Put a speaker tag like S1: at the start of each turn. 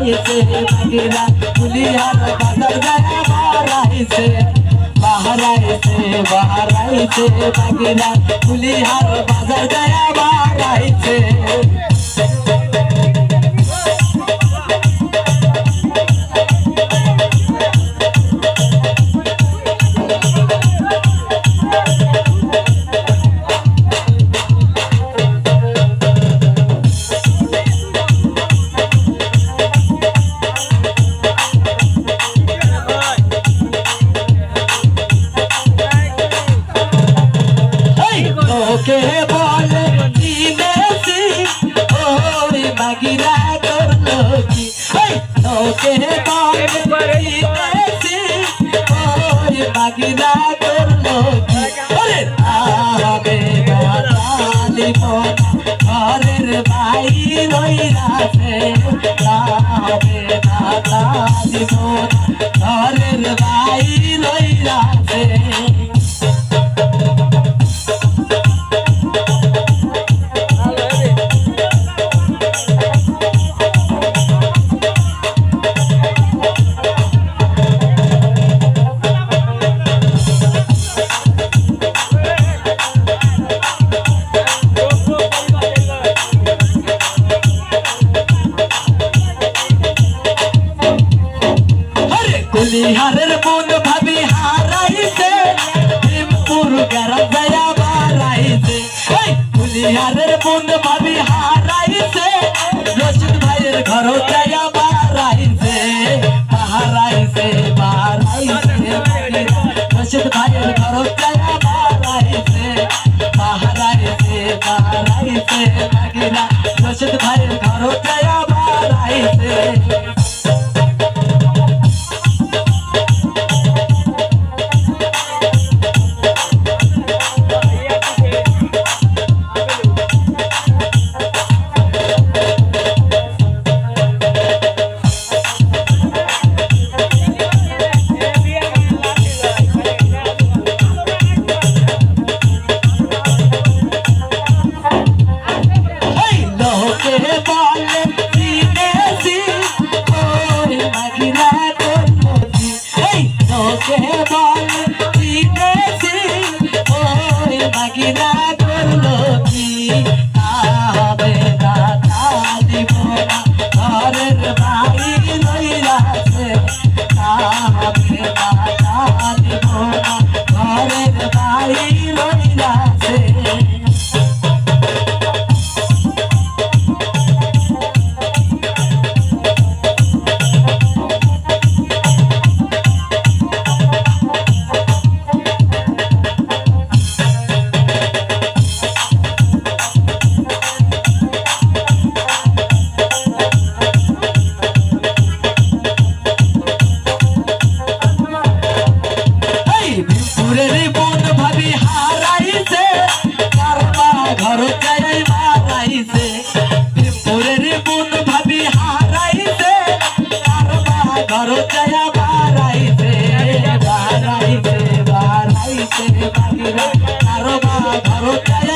S1: बाराइसे बगिरा पुलियार बाजार गया बाराइसे बाराइसे बगिरा पुलियार बाजार गया बाराइसे के बोल दीनेसी ओरी बगिरा कर लोकी के बोल दीनेसी ओरी बगिरा कर लोकी अरे आवे गाली मोन अरे भाई रोइरा से आवे गाली मोन अरे भाई रोइरा से कुलिहारेर बुन भाभी हाराइसे भीमपुर गरम गया बाराइसे कुलिहारेर बुन भाभी हाराइसे रशीद भाईर घर गया बाराइसे रशीद भाईर घर गया बाराइसे बगिरा रशीद भाईर घर गया बाराइसे बगिरा कर लोकी आवे गाली मोन अरे भाई रोइरा से आवे गाली मोन अरे भाई रोइरा से घर गई बाराइसे भीमपुरेर बुन भाभी हाराइसे घर गया बाराइसे बगिरा घर गया